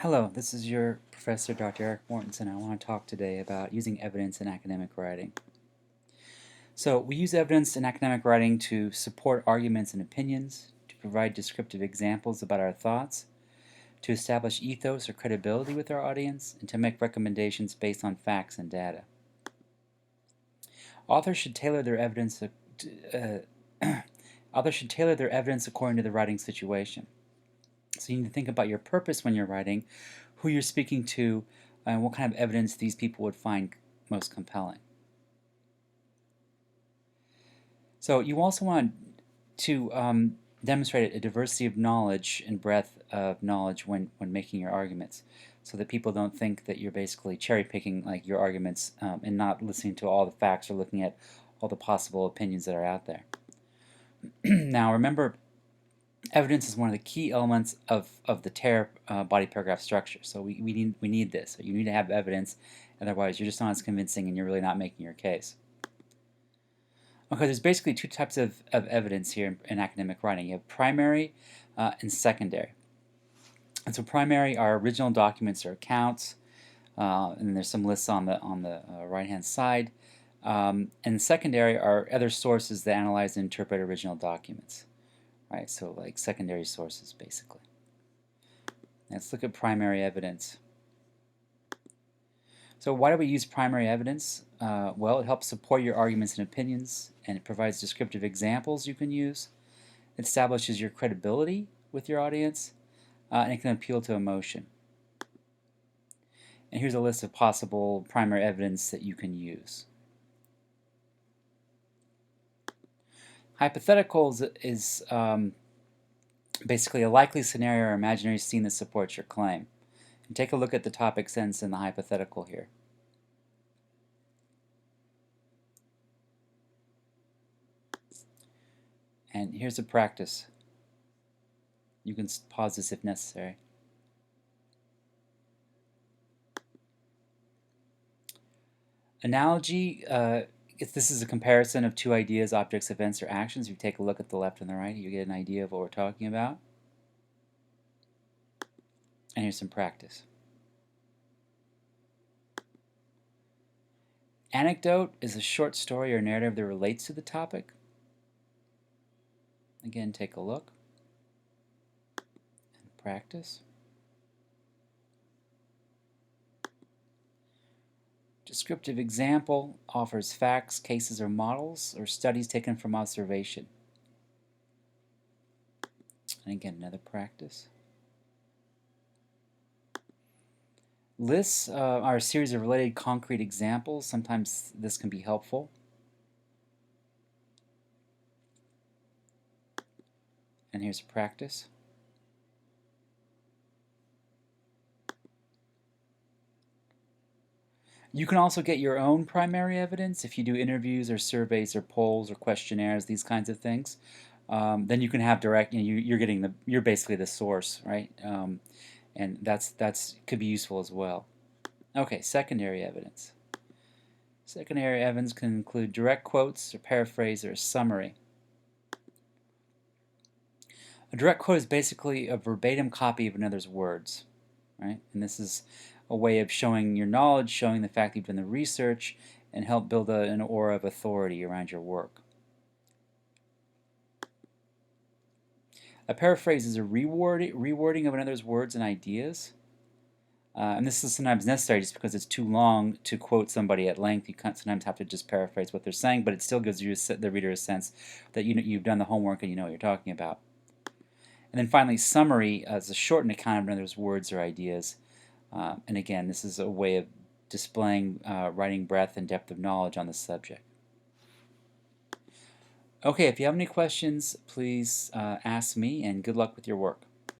Hello, this is your professor, Dr. Eric Mortensen. I want to talk today about using evidence in academic writing. So, we use evidence in academic writing to support arguments and opinions, to provide descriptive examples about our thoughts, to establish ethos or credibility with our audience, and to make recommendations based on facts and data. Authors should tailor their evidence authors should tailor their evidence according to the writing situation. So you need to think about your purpose when you're writing, who you're speaking to, and what kind of evidence these people would find most compelling. So you also want to demonstrate a diversity of knowledge and breadth of knowledge when making your arguments, so that people don't think that you're basically cherry picking like your arguments and not listening to all the facts or looking at all the possible opinions that are out there. Now remember, evidence is one of the key elements of the TARE body paragraph structure. So we need this. So you need to have evidence, otherwise you're just not as convincing and you're really not making your case. Okay, there's basically two types of evidence here in academic writing. You have primary and secondary. And so primary are original documents or accounts, and there's some lists on the right-hand side. And secondary are other sources that analyze and interpret original documents. Right, so like secondary sources, basically. Let's look at primary evidence. So why do we use primary evidence? Well, it helps support your arguments and opinions, and it provides descriptive examples you can use. It establishes your credibility with your audience, and it can appeal to emotion. And here's a list of possible primary evidence that you can use. Hypotheticals is basically a likely scenario or imaginary scene that supports your claim. And take a look at the topic sentence in the hypothetical here. And here's a practice. You can pause this if necessary. Analogy, if this is a comparison of two ideas, objects, events, or actions, you take a look at the left and the right, you get an idea of what we're talking about. And here's some practice. Anecdote is a short story or narrative that relates to the topic. Again, take a look and practice. Descriptive example offers facts, cases, or models, or studies taken from observation. And again, another practice. Lists are a series of related concrete examples. Sometimes this can be helpful. And here's a practice. You can also get your own primary evidence if you do interviews or surveys or polls or questionnaires, these kinds of things. Then you can have direct. You're basically the source, right? And that's could be useful as well. Okay, secondary evidence. Secondary evidence can include direct quotes or paraphrase or a summary. A direct quote is basically a verbatim copy of another's words, right? And this is a way of showing your knowledge, showing the fact that you've done the research, and help build an aura of authority around your work. A paraphrase is a rewording of another's words and ideas. And this is sometimes necessary just because it's too long to quote somebody at length. You sometimes have to just paraphrase what they're saying, but it still gives the reader a sense that you've done the homework and you know what you're talking about. And then finally, summary is a shortened account of another's words or ideas. And again, this is a way of displaying writing breadth and depth of knowledge on the subject. Okay, if you have any questions, please ask me, and good luck with your work.